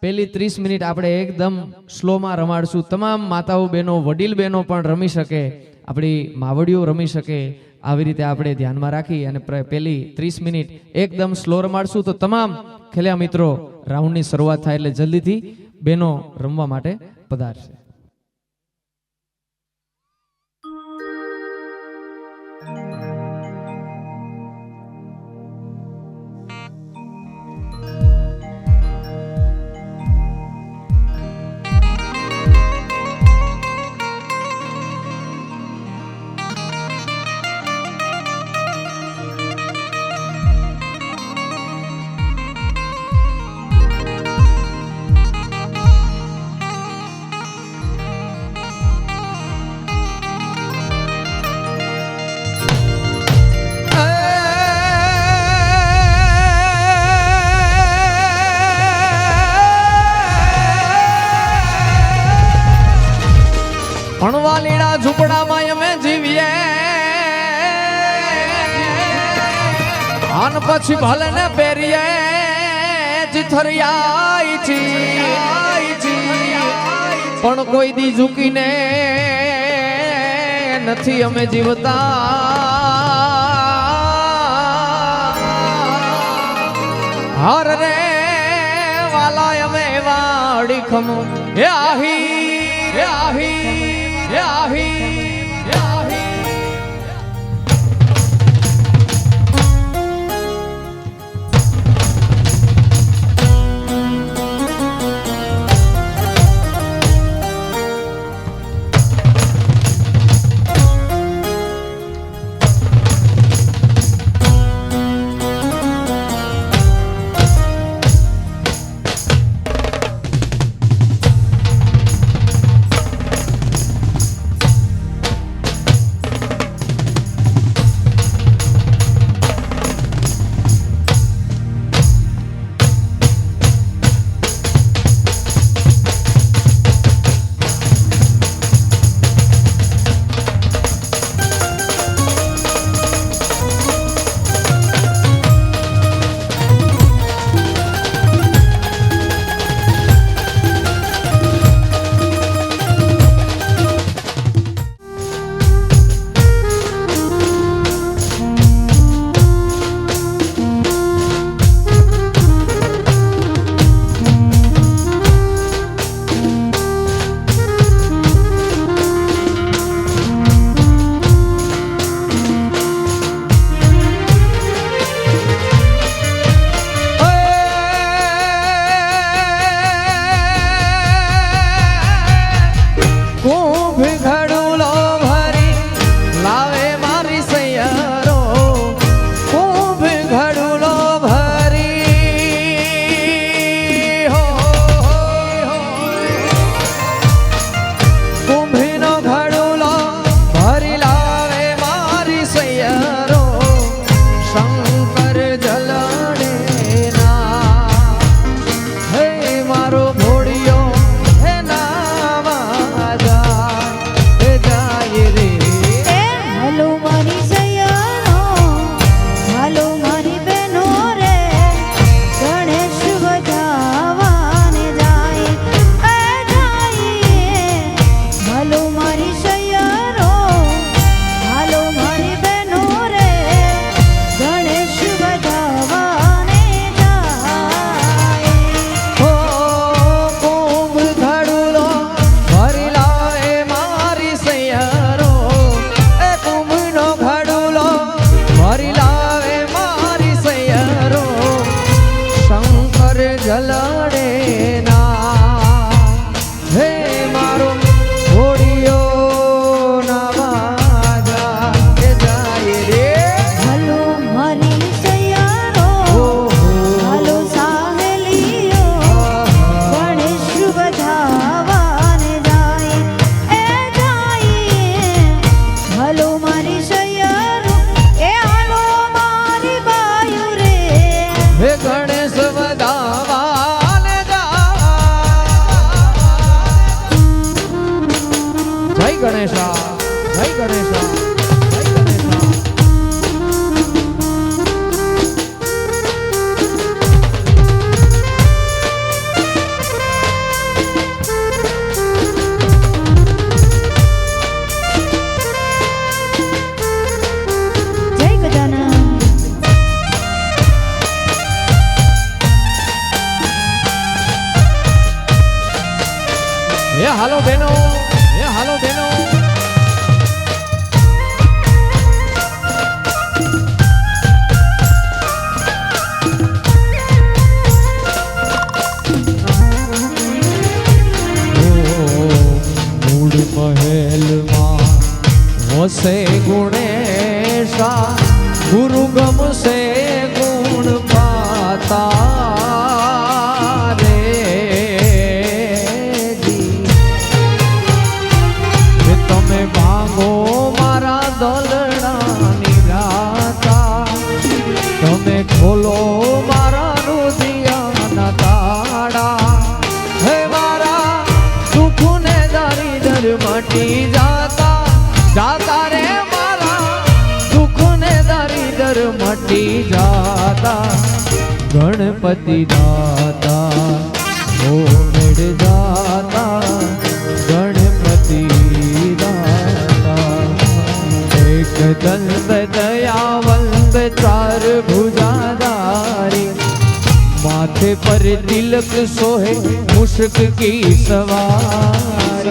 પહેલી 30 મિનિટ આપણે એકદમ સ્લોમાં રમાડશું. તમામ માતાઓ બહેનો વડીલ બહેનો પણ રમી શકે, આપણી માવડીઓ રમી શકે, આવી રીતે આપણે ધ્યાનમાં રાખી અને પહેલી 30 મિનિટ એકદમ સ્લો રમાડશું. તો તમામ ખેલ્યા મિત્રો રાઉન્ડની શરૂઆત થાય એટલે જલ્દીથી બહેનો રમવા માટે પધારશે. ભણવાલીડા ઝૂંપડામાં અમે જીવીએ આન પછી ભલે ને પહેરીએ જીથરિયાઈ પણ કોઈ દી ઝૂકીને નથી અમે જીવતા. હર રે વાલા અમે વાડી ખમો હે આહી હે આહી હાલો બેનો, એ હાલો બેનો. મૂળ મહેલમાં વસે ગુણેશા, ગુરુ ગમશે ગુણ પાતા રે જી. તમે ભાંગો મારા દલડાની રાતા, તમે ખોલો મારા રુદિયાના તાળા. હે મારા દુઃખને દરિદર મટી જાતા જાતા રે, મારા દુઃખને દરિદર મટી જાતા. ગણપતિ દાતા ઓ મેળ જાતા, ગણપતિ દાતા. એક દંત દયાવંત ચાર ભુજાધારી, माथे पर तिलक सोहे मुश्क की सवार.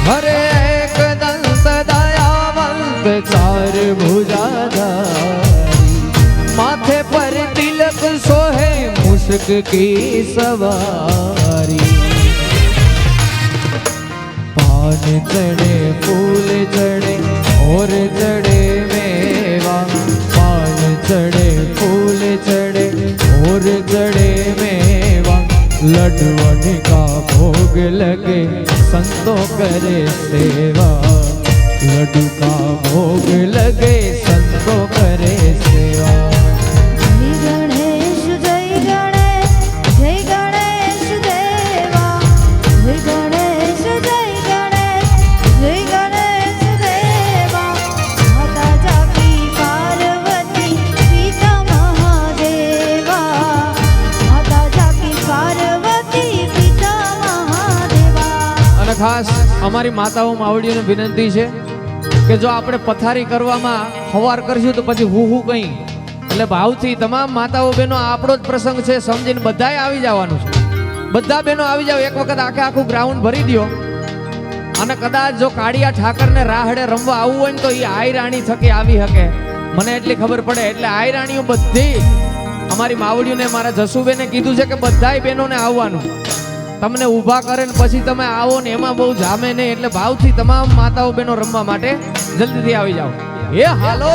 हरे एक दंत दयावंत चार भुजाधारी, माथे पर तिलक सोहे मुश्क की सवारी. पान चढ़े फूल चढ़े और चढ़े मेवा, पान चढ़े फूल चढ़े और चढ़े मेवा. लड्डुअन का भोग लगे संतों करे सेवा, लड्डू का भोग लगे संतों करे सेवा. ખાસ અમારી માતાઓ માવડીઓને વિનંતી છે કે જો આપણે પથારી કરવામાં હવાર કરશું તો પછી હું કઈ, એટલે ભાવથી તમામ માતાઓ બહેનો આપણો જ પ્રસંગ છે સમજીને બધાએ આવી જવાનું છે. બધા બહેનો આવી જાવ, એક વખત આખું ગ્રાઉન્ડ ભરી દો. અને કદાચ જો કાળિયા ઠાકરને રાહડે રમવા આવવું હોય ને તો એ આઈ રાણી થકી આવી શકે, મને એટલી ખબર પડે. એટલે આઈ રાણીઓ બધી અમારી માવડીઓને મારા જસુબેને કીધું છે કે બધાય બહેનોને આવવાનું. તમને ઊભા કરે ને પછી તમે આવો ને એમાં બહુ જામે નહીં, એટલે ભાવથી તમામ માતાઓ બહેનો રમવા માટે જલ્દીથી આવી જાઓ. એ હાલો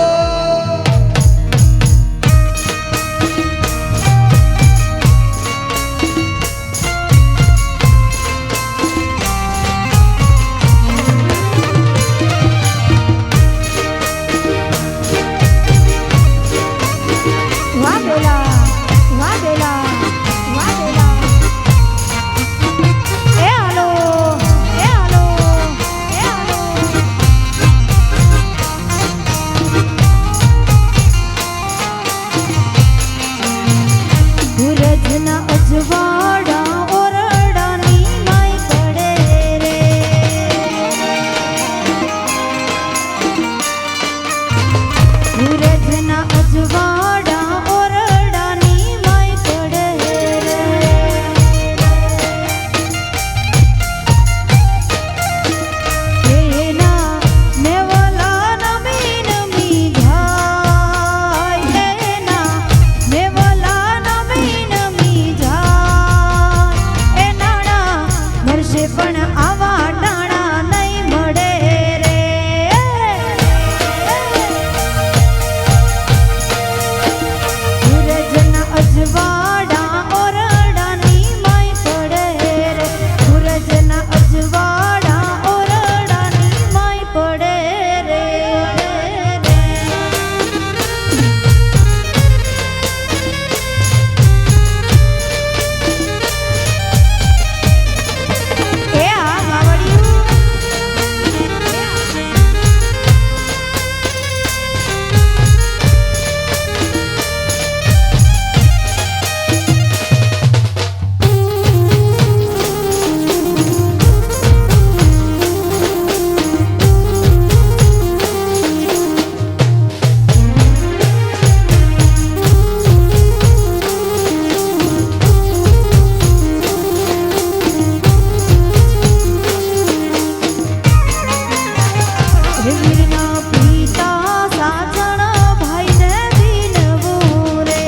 હે વીરના પિતા સાજણ ભાઈને દિલવું રે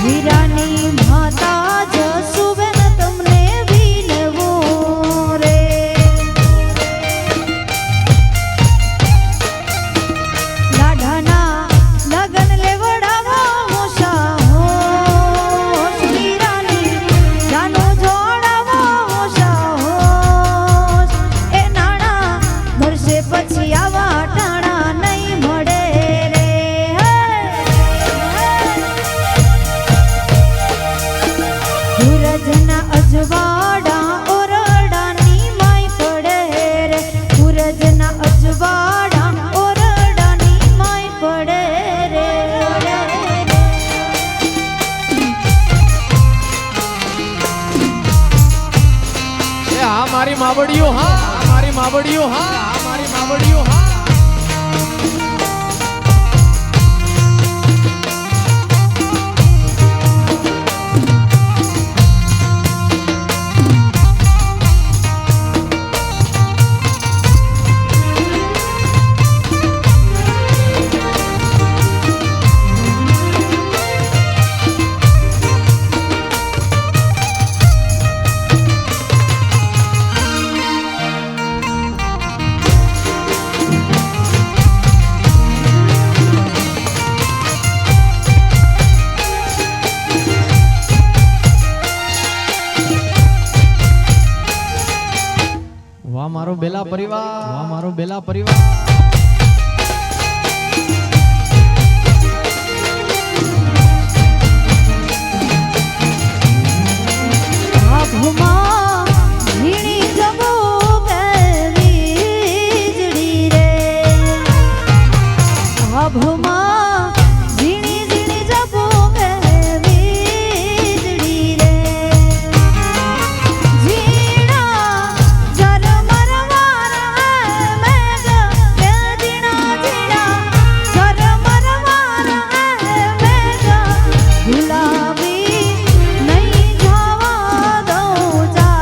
વીરાની માતા જસુબેન તમને વિનવું રે લાડાના લગન લેવડાવો હોશા હોશ વીરાની જાનો જોડાવો હોશા હોશ એ નાણા વર્ષે પછી આવા ટાણા નહીં મળે રે સૂરજના અજવાડા ઓરડાની માય પડે રે સૂરજના અજવાડા ઓરડાની માય પડે રે એ હા મારી માવડીઓ હા આ મારી માવડીઓ હા આ મારી માવડીઓ હા વાહ મારો બેલા પરિવાર વાહ મારો બેલા પરિવાર આભમાં ઝીણી જબો વીજળી રે આભમાં ઝીણી ઝીણી જબો વીજળી રે ઝીણા ઝરમર વારા મેઘ બે ઝીણા ઝીણા ઝરમર વારા મેઘ ગુલાબી નહીં જવા દઉં જા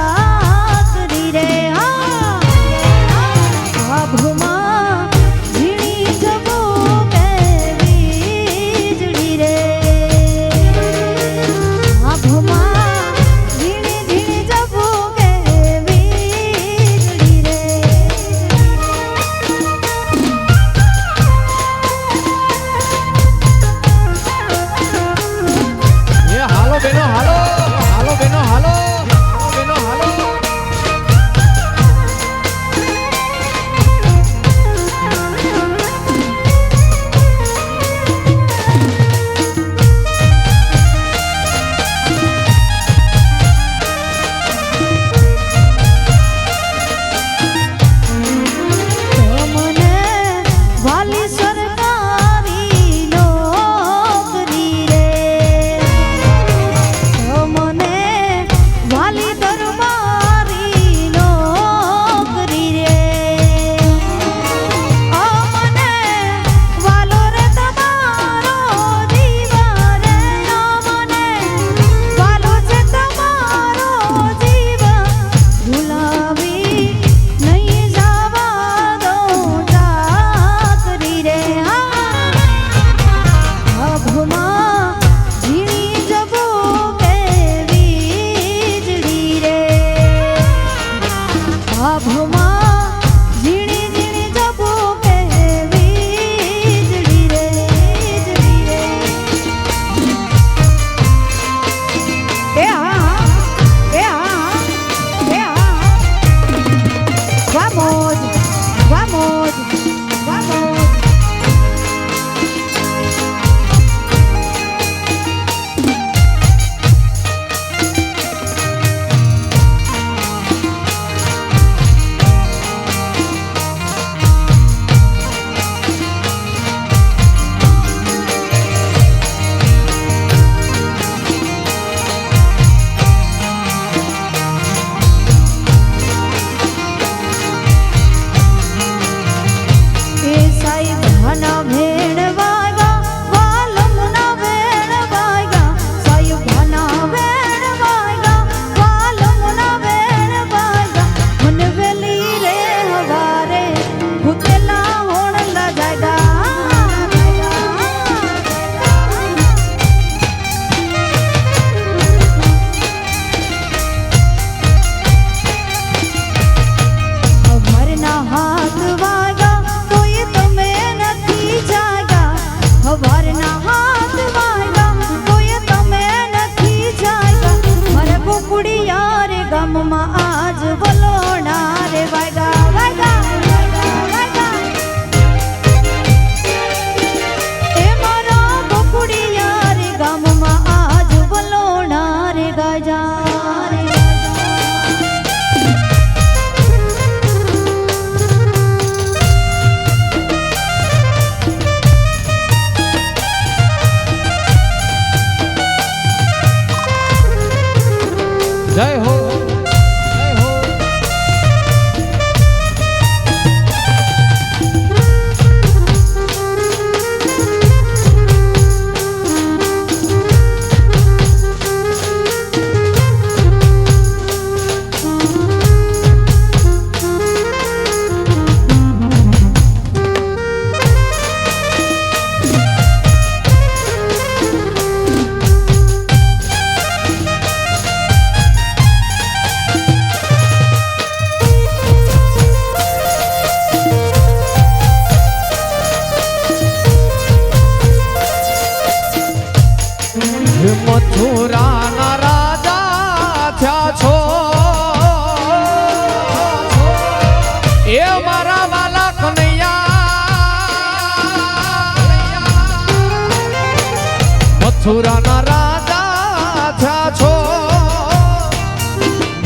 મથુરાના રાજા થયા છો,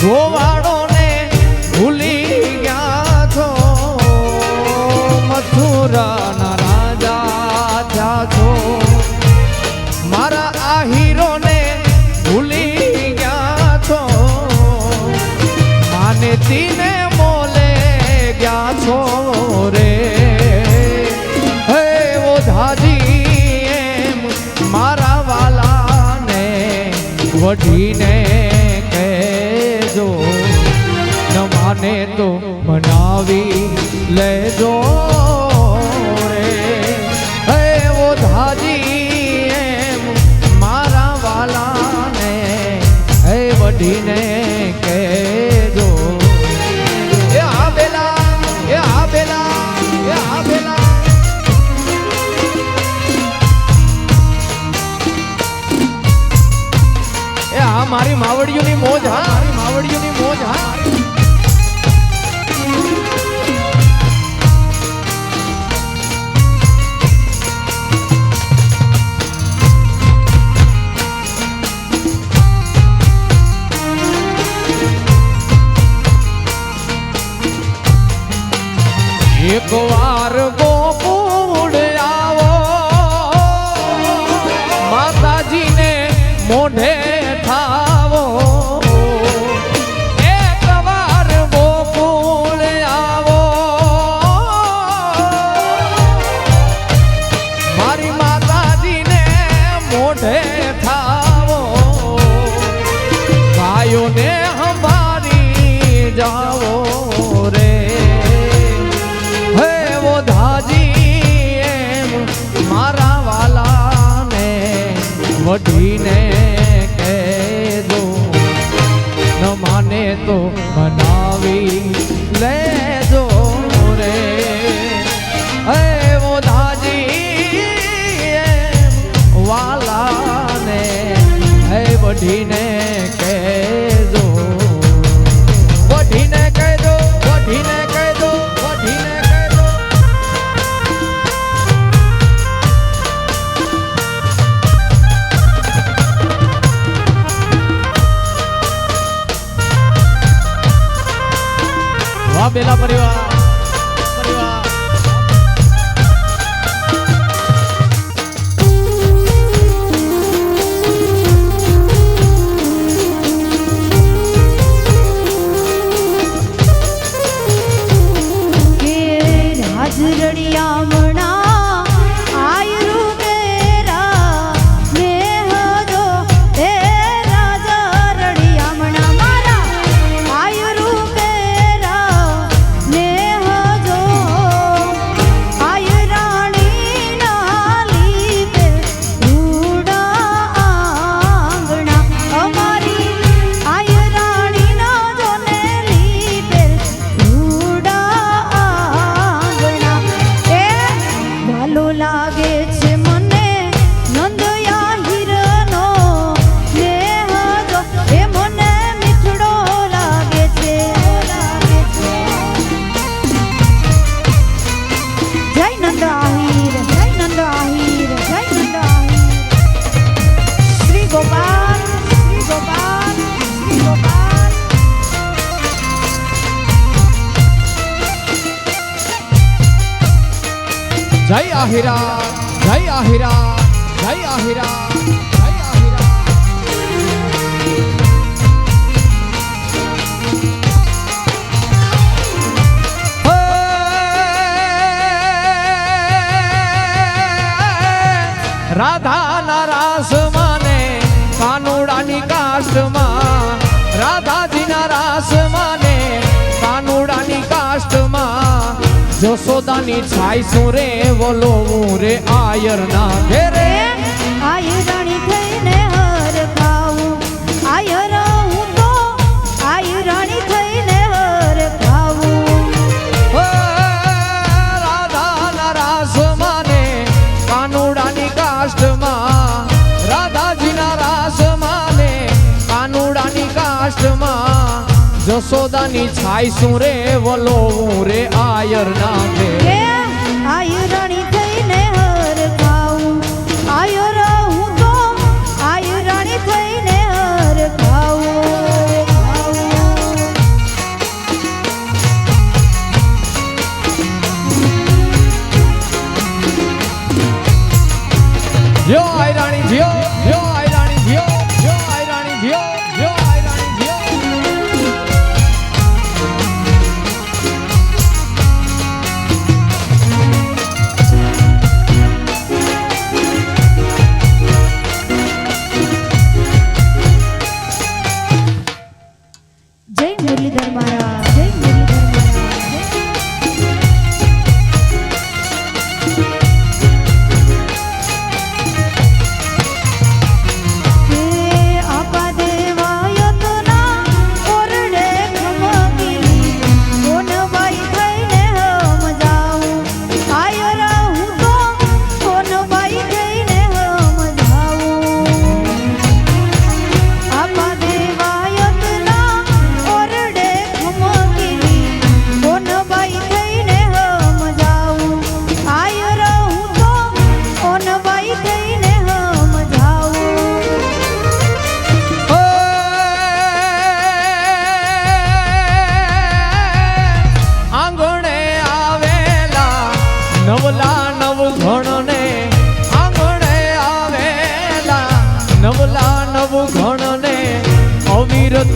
ગોવાળોને ભૂલી ગયા છો. મથુરાના રાજા થયા છો, મારા આ હીરોને ભૂલી ગયા છો. માને તીને મોલે ગયા છો રે. હે ઓઝાજી એમ મારા વાલાને વઢીને કહેજો, ન માને તો મનાવી લેજો રે. હે ઓઝાજી એમ મારા વાલાને હે વઢીને કહેજો. એ આવેલા, એ આવેલા, એ આવેલા. એ આ મારી માવડીઓની મોજ, હા મારી માવડીઓની મોજ, હા. એક વાર ગોકુળ આવો, માતાજીને મોઢે થાવો. એક વાર ગોકુળ આવો, મારી માતાજીને મોઢે થાવો. ગાયોને સંભાળી જાઓ રે. મારા વાલાને વઢીને કહેજો, ન માને તો મનાવી લેજો રે. હે ઓઝાજી વાલાને હે વઢીને કહેજો, વઢીને કહેજો, વઢીને કહેજો, વઢીને કહેજો. વાહ બેલા પરિવાર, પરિવાર. કે રાજ રડિયામણા આયરું કેરા મેહ જો હે રાજા રડિયામણા મારા આયરું કેરા મેહ જો આયરાણી નાલી પે રૂડા આંગણા અમારી આયરાણી ના જોને લીપે રૂડા આંગણા. એ ભાલો લાગે છે મને નંદયા હીરનો સ્નેહ જો એ મને મીઠડો લાગે છે, લાગે છે. જય નંદ આહીર, જય નંદ આહીર, જય નંદ આહીર. શ્રી ગોપાલ, શ્રી ગોપાલ, શ્રી ગોપાલ. જય આહિરા, જય આહિરા, જય આહિરા, જય આહિરા. હે રાધાના રાસમાં ને કાનુડાની કાષ્ટમાં, રાધાજીના રાસમાં ને કાનુડાની કાષ્ટમાં. જશોદાની છાય શું રે વલોવું રે આયરના ઘેરે. આયરાણી થઈને હર ખાવું, આયર હું તો આયરાણી થઈને હર ખાવું. રાધાના રાસમાં ને કાનુડાની કાષ્ટમાં, રાધાજીના રાસમાં ને કાનુડાની કાષ્ટમાં. જશોદાની છાય શું રે વલોવું રે આયરના ઘેરે. આયરાણી થઈને હર ખાવું, આયર હું તો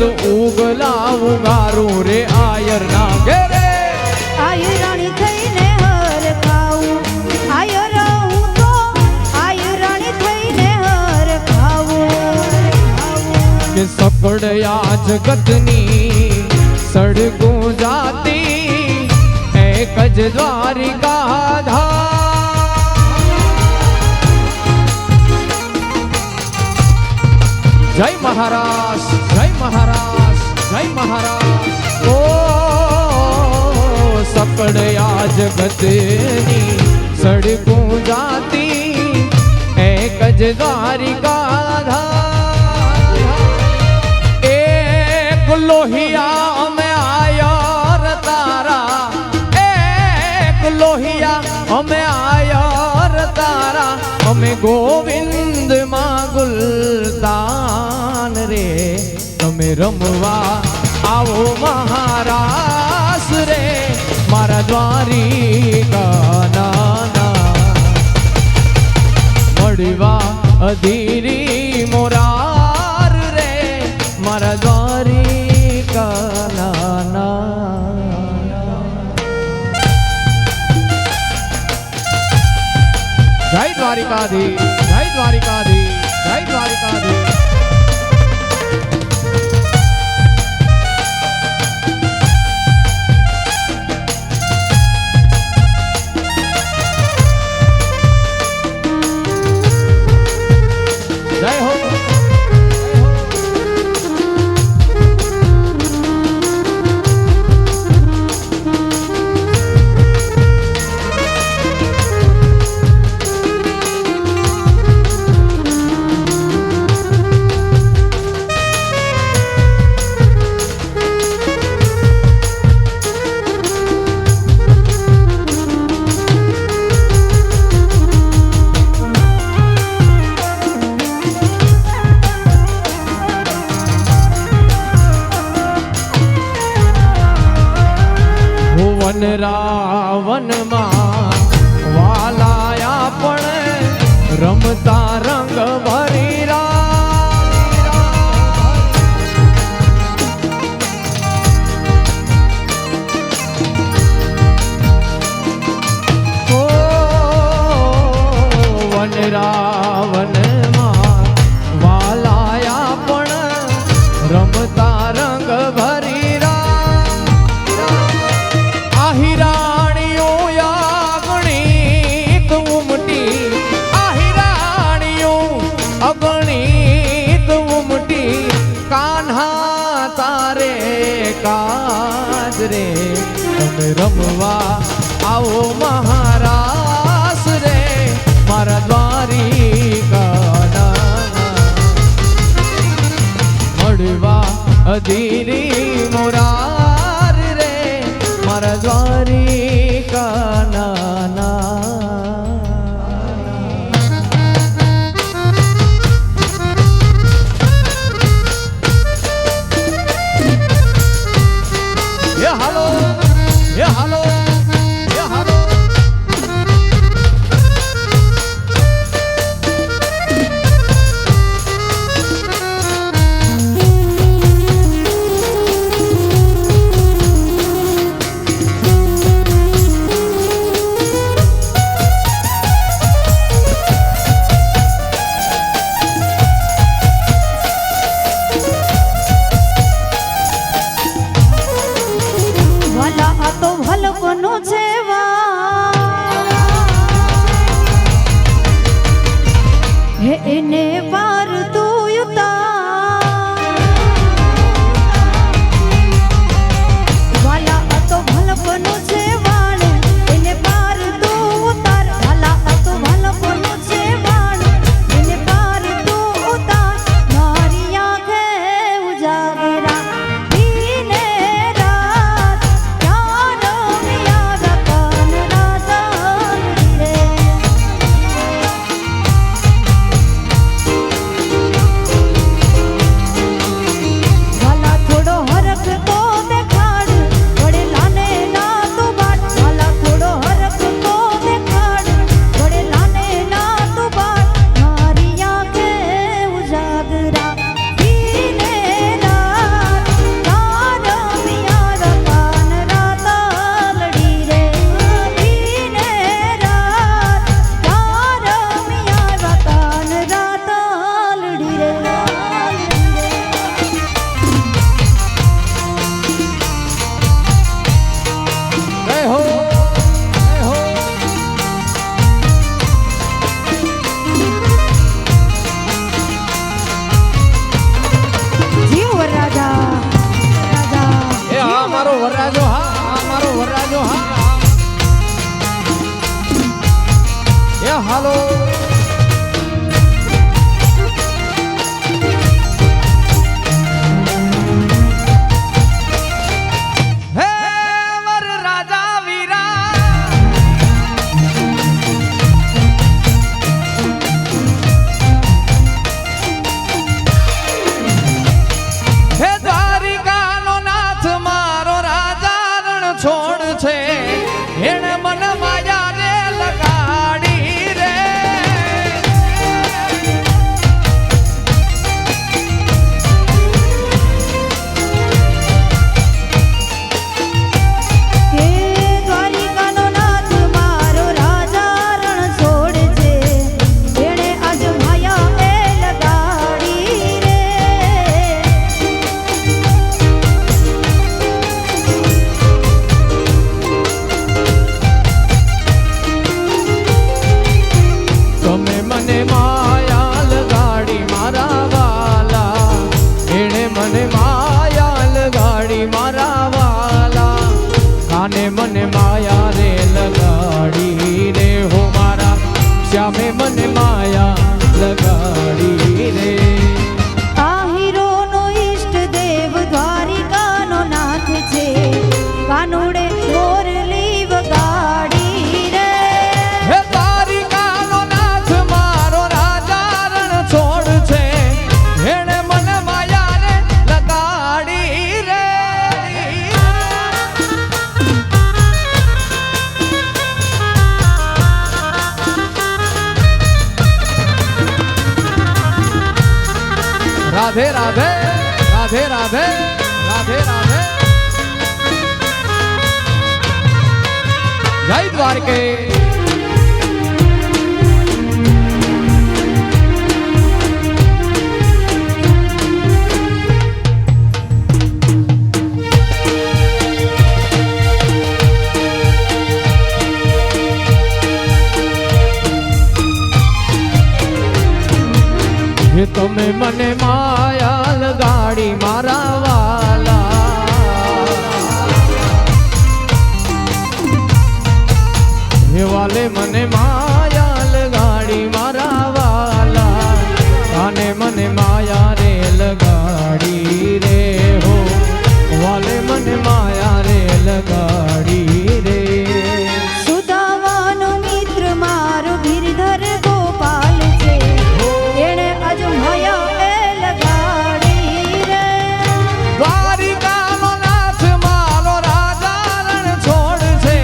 ઉગલા ઉગારું રે આયર ના ઘેરે આયરાણી થઈને હર ખાવું આયર હું તો આયરાણી થઈને હર ખાવું કે સકડયા જગતની સડકું જાતી એક જ દ્વારિકા ધામ જય મહારાજ જય મહારાજ જય મહારાજ ઓ સકડયા જગતની સડકું જાતી એક જ દ્વારિકા ધામ એક લોહિયા અમે આયર તારા એક લોહિયા અમે આયર તારા અમે ગોવિંદ માં ગુલતાન રે તમે રમવા આવો મહારાસ રે મારા દ્વારિકા નાના મળવા અધીરી મોરાર રે મારા દ્વારિકા નાના જય દ્વારિકાધીશ જય દ્વારિકાધીશ જય દ્વારિકાધીશ જય હો વન રાવનમાં વાલાયા પણ રમતા રંગ ભરી વન રાવનમાં વાલાયા પણ રમતા રંગ ભરી આહિરાણીઓ અગણિત ઉમટી આહિરાણીઓ અગણિત ઉમટી કાન્હા તારે કાજ રે તમે રમવા આવો મહારાસ રે મારા દ્વારિકા મળવા અધીરી મોરાર રે મારા દ્વારિકા નાના એ હાલો એ હાલો એ હાલો એને વાર તું ઉતાર વાલા આ તો ભલપનું છે વાળું એને પાર તું ઉતાર વાલા આ તો ભલપનું છે વાળું એને પાર તું ઉતાર મારી આંખે ઉજાગરા દીને રાત યાર મિયા રતન રાતન રે છે એણે મન માયા રે લગાડી રે હે દ્વારિકાનો નાથ મારો રાજા રણ છોડ છે એણે આજ માયા એ લગાડી રે તમે મને માયા લગાડી મારા વાલા એણે મને માયા લગાડી મારા વાલા કાને મને માયા રે લગાડી રે હો મારા શ્યામે મને માયા લગાડી રે આ હીરોનો ઈષ્ટ દેવ દ્વારિકાનો નાથ છે કાનુડે મોરલી વગાડી રે હે દ્વારિકાનો નાથ મારો રાજા રણ છોડ છે એણે મને માયા રે લગાડી રે રાધે રાધે રાધે રાધે રાધે રાધે જય દ્વારકે હે તમે મને માયા લગાડી મારા વાલા હે વાલે મને માયા લગાડી મારા વાલા અને મને માયા રે લગાડી રે હો વાલે મને માયા રે લગાડી રે સુદાવાનો મિત્ર મારો ગિરધર ગોપાલ છે એણે આજ માયા એ લગાડી રે દ્વારિકાનો નાથ મારો રાજા રણ છોડ છે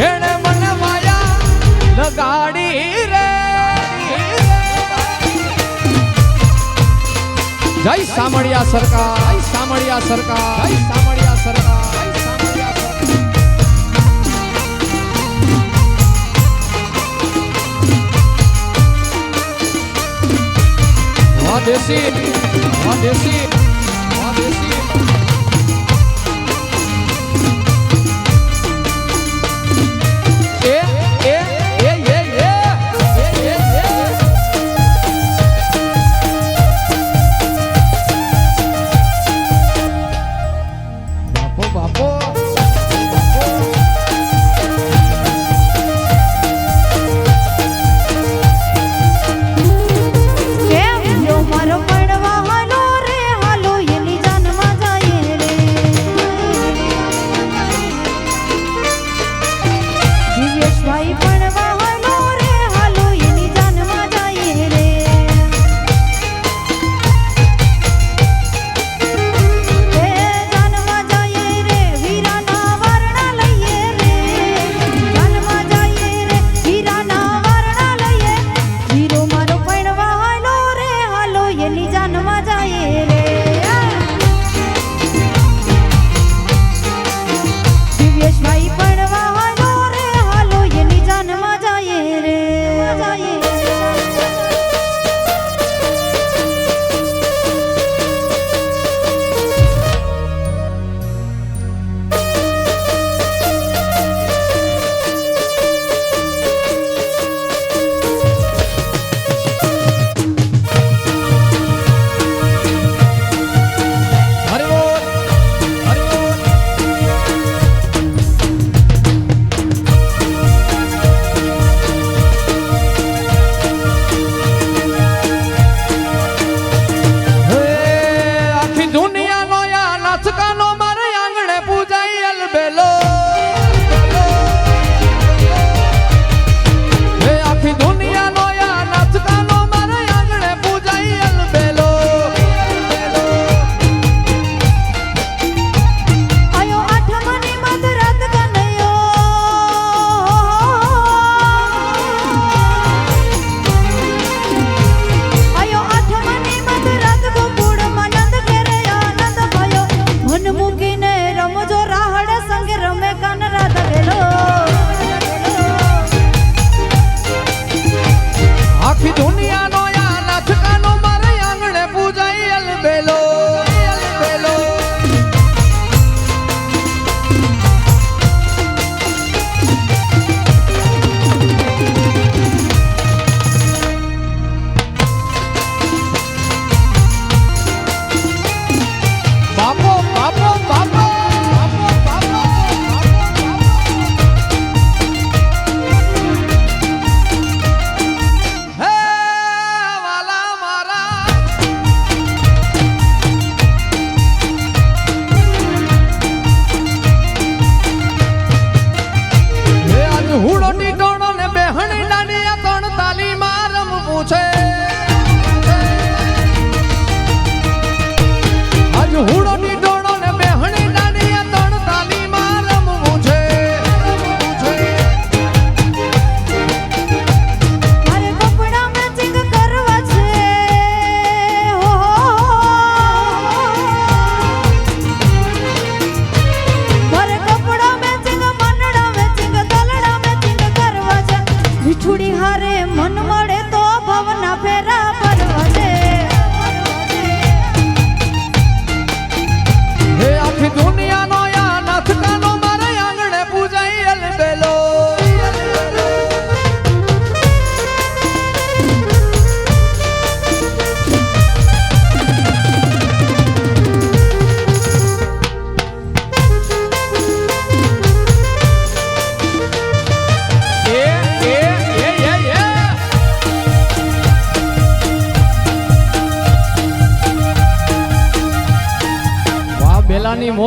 એણે મને માયા લગાડી રે જય સામળિયા સરકાર જય સામળિયા સરકાર જય સામળિયા સરકાર જય સામળિયા સરકાર વાદેશી વાદેશી વાદેશી બાપો બાપો કેમ જો મારો પડવા હાલો રે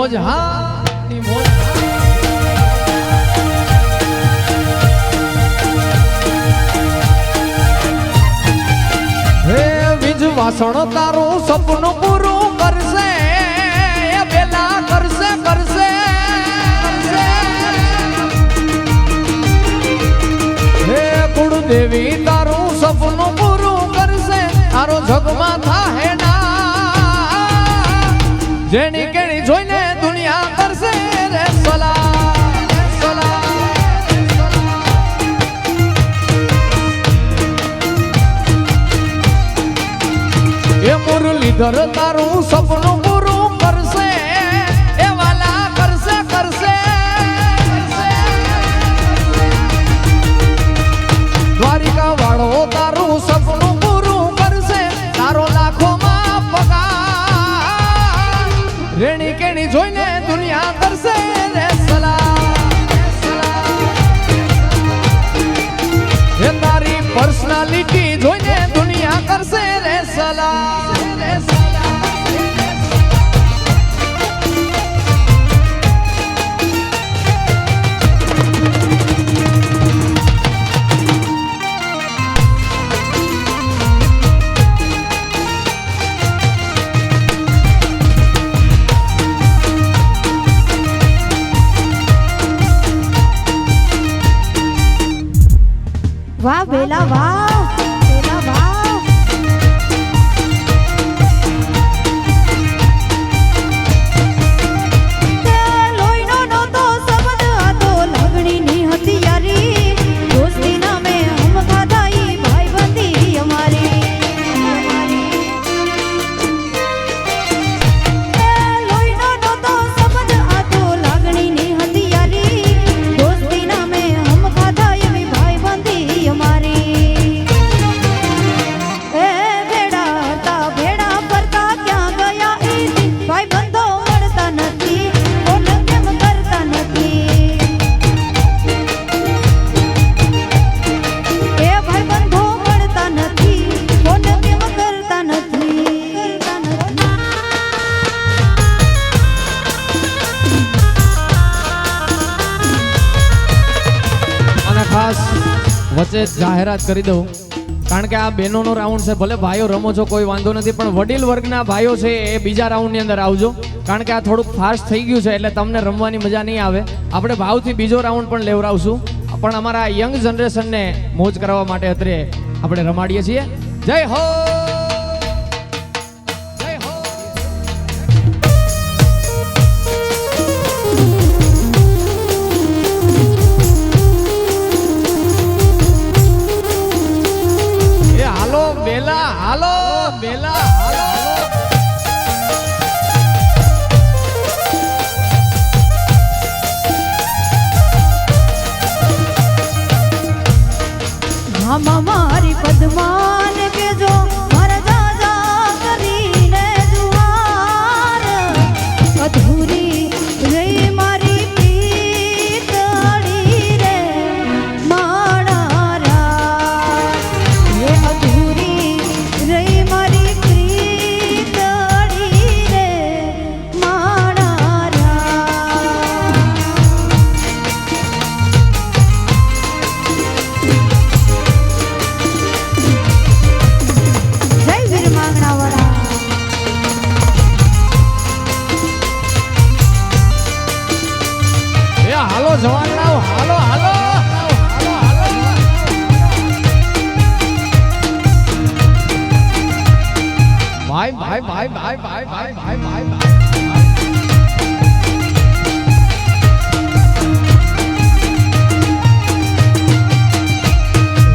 મોજ હા ની મોજ હે બીજ વાસણ તારું સપનું પૂરું કરશે એ બેલા કરશે કરશે હે કુળદેવી તારું સપનું પૂરું કરશે તારો જગમાં થાહે ના જેની કેણી જોઈને દુનિયા કરશે રે સલામ એ મુરલીધર તારું સપનું પૂરું કરશે એ વાલા કરશે કરશે દ્વારિકા વાળો તારું સપનું પૂરું કરશે તારો લાખોમાં પગાર રેણી કેણી જોઈને દુનિયા કરશે રે એ તારી પર્સનાલિટી જોઈને દુનિયા કરશે રે સલામ વાહ બેલા વાહ બેલા વાહ લોહીનો નહોતો શબ્દ હતો લાગણીની હથિયારી દોસ્તી નામે હમ ખાધા ઈ ભાઈબંધી અમારી લોહીનો નહોતો શબ્દ હતો લાગણીની હથિયારી દોસ્તી નામે હમ ખાધા એવી ભાઈબંધી અમારી એ ભેડા હતા ભેડા ફરતા ક્યાં ગયા ઈ દિન ભાઈબંધો મળતા નથી કોણ કેમ કરતા નથી એ ભાઈબંધો મળતા નથી કોણ કેમ કરતા નથી અને ખાસ વચ્ચે જાહેરાત કરી દઉં કારણ કે આ બહેનોનો રાઉન્ડ છે ભલે ભાઈઓ રમો છો કોઈ વાંધો નથી પણ વડીલ વર્ગના ભાઈઓ છે એ બીજા રાઉન્ડની અંદર આવજો કારણ કે આ થોડુંક ફાસ્ટ થઈ ગયું છે એટલે તમને રમવાની મજા નહીં આવે આપણે ભાવથી બીજો રાઉન્ડ પણ લેવડાવશું પણ અમારા યંગ જનરેશનને મોજ કરાવવા માટે અત્રે આપણે રમાડીએ છીએ જય હો જય હો એ હાલો બેલા હાલો બેલા હાલો મામા મારી પદ્માન કે જો મારા જાજા કરીને જુવાર અધૂરી રહી મારી પીતળી રે માણા રાત એ અધૂરી રહી મારી પીતળી રે માણા રાત જય વીર માંગણાવાળા એ હાલો જવાનરાવ હાલો હાલો હાલો હાલો ભાઈ ભાઈ ભાઈ ભાઈ ભાઈ ભાઈ ભાઈ ભાઈ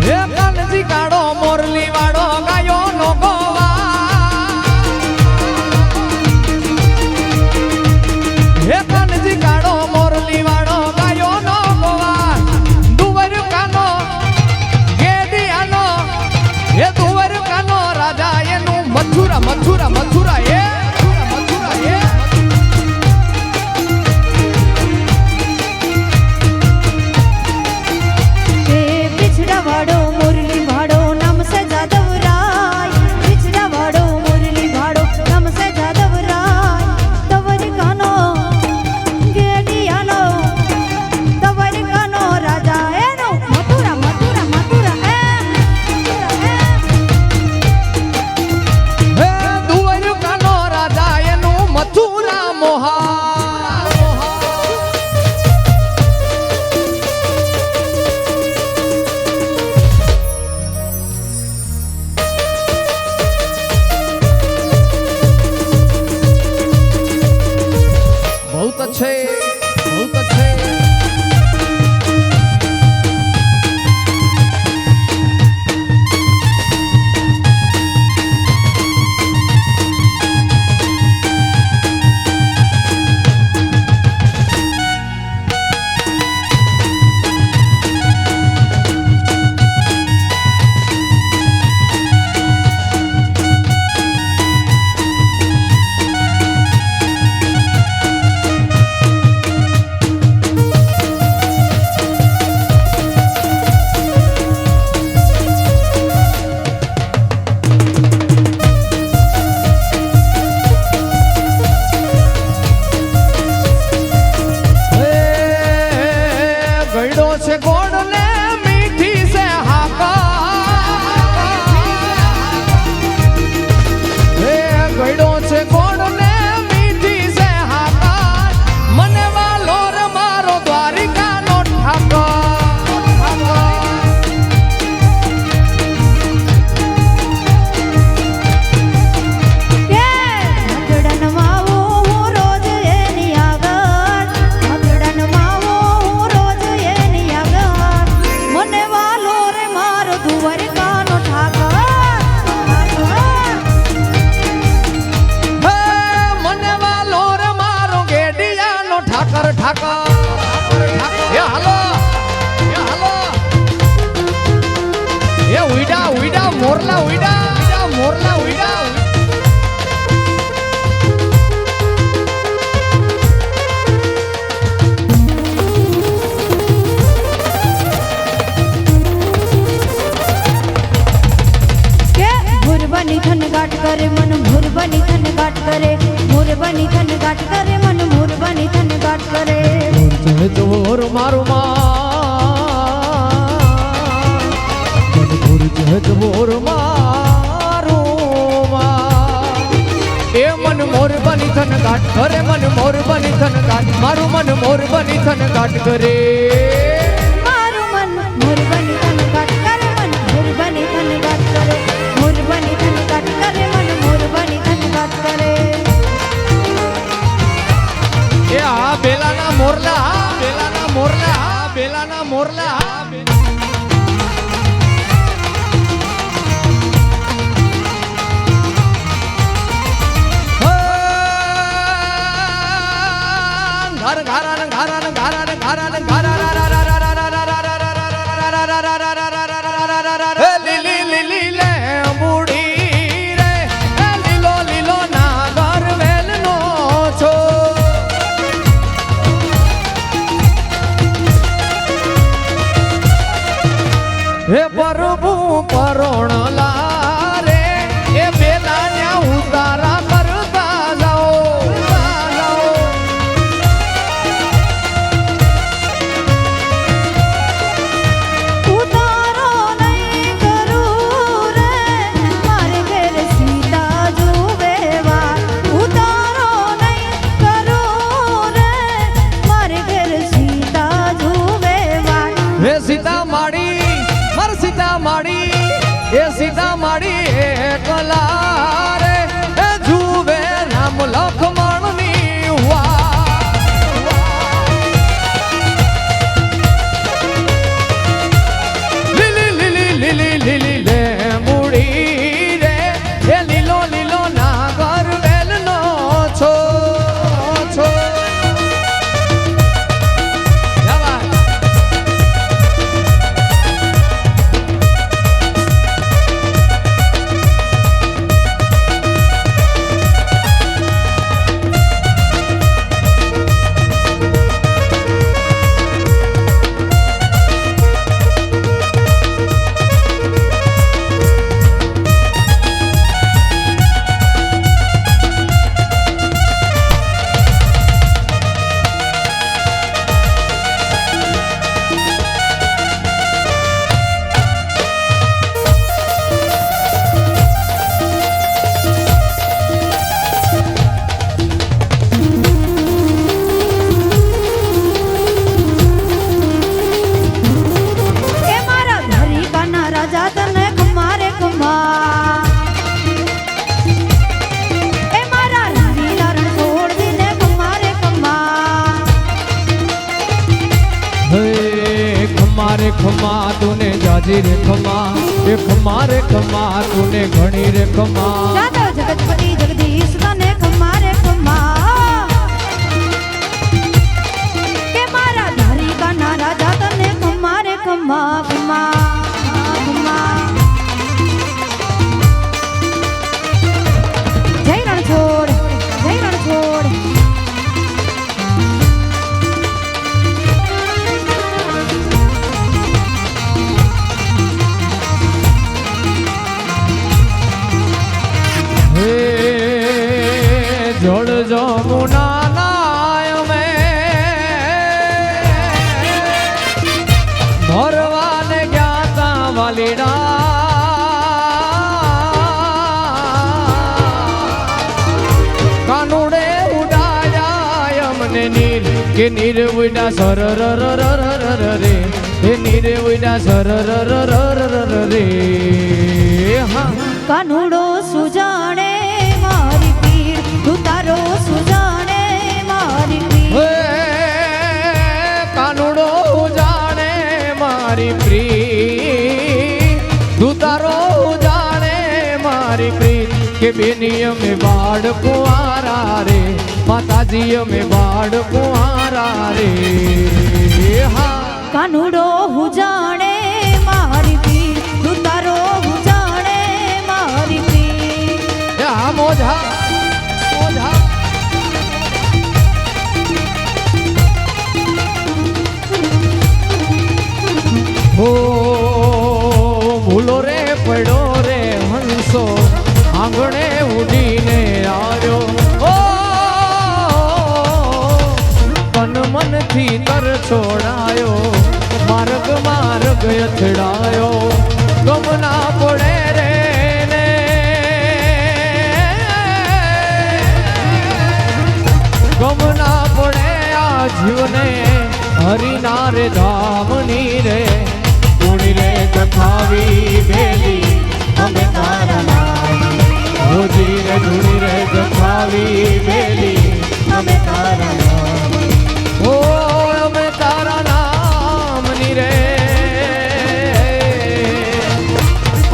હે કાનજી કાળો મોરલી વાળો ગાયો નો ગોવા હે કાનજી કાળો મોરલી વાળો ગાયો નો ગોવા દુવર કાનો ગેડિયાનો હે દુવર કાનો રાજા એનું મથુરા મથુરા મથુરા એ મથુરા એ છે ગોળ ને મીઠી છે હાકા હે ગળ્યો છે ગોળ ને મીઠી છે હાકા મને વાલો રે મારો દ્વારિકાનો ઠાકર મોરલા ઉઈડા મોરલા ઉઈડા કે મુરબની થન ગાટ કરે મન મુરબની થન ગાટ કરે મુરબની થન ગાટ કરે મન મુરબની થન ગાટ કરે ચોર મારું મોર મારું એ મન મોર બની થન ગાટ કરે મન મોર બની થન ગાટ મારું મન મોર બની થન ગાટ કરે મારું મન મુરબની થન ગાટ કરે મન મુરબની થન ગાટ કરે મુરબની થન ગાટ કરે મન મુરબની થન ગાટ કરે એ આ બેલાના મોરલા બેલાના મોરલા બેલાના મોરલા હે પ્રભુ પરોણલા રે એ બેલાના ઉતારા કરતા જાઓ ઉતારો નહીં કરું રે મારે ઘેર સીતા જુવે વાત ઉતારો નહીં કરું રે મારે ઘેર સીતા જુવે વાત હે સીતા માડી સીતા માડી એ સીતા માડી એકલા રે એ જુવે રામ લખમણની લીલી લીલી લીલી લીલી લે મૂડી રે એ લીલો લીલો નાગર વેલનો છો છો खमा तूने जाजी रे खमा ए खमा रे खमा तूने घणी रे खमा दादा जगतपति जगदीश तने खमा रे खमा के मारा धारी का ना राजा तने खमा रे खमा खमा खमा जय रणछोड़ जय रणछोड़ જોડ જમુના નાય મેં કે નીર ઉડા સર રે હે નીર ઉડા સર રે હા કાનુડો સુજાણે મારી પીર તું તારો સુજાણે મારી પીર હે કાનુડો જાણે મારી પ્રીત તું તારો જાણે મારી પ્રીત કે બેની અમે બાળ કુંવારા રે માતાજી અમે બાળ કુંવારા રે હા કાનુડો હુજાણે મારી પીર તું તારો હુજાણે મારી પીર હા મોજા મોજા હો ભૂલો રે પડ્યો રે હંસો આંગણે ઉડીને આવ્યો ઓ તન મનથી તર છોડાયો માર્ગ માર્ગ અથડાયો ગમ ના પડે રે ને ગમ ના પડે આ જીવને હરિના રે ધામની રે ગુણી રે જખાવી બેલી અમે તારા નામ હોજી રે ગુણી રે જખાવી બેલી અમે તારા નામ ઓ અમે તારા નામની રે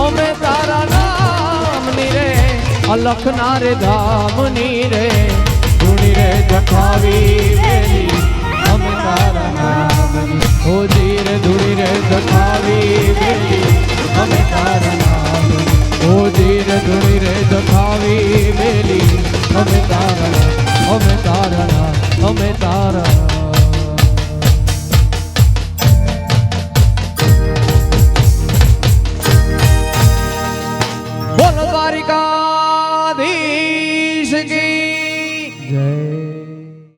અમે તારા નામની રે અલખના રે ધામની રે ગુણી રે જખાવી બેલી અમે તારા નામની હોજી રે ધૂળી રે જખાવી બેલી અમે તારા નામની હોજી રે ધૂળી રે જખાવી બેલી અમે તારા નામ અમે તારા નામ અમે તારા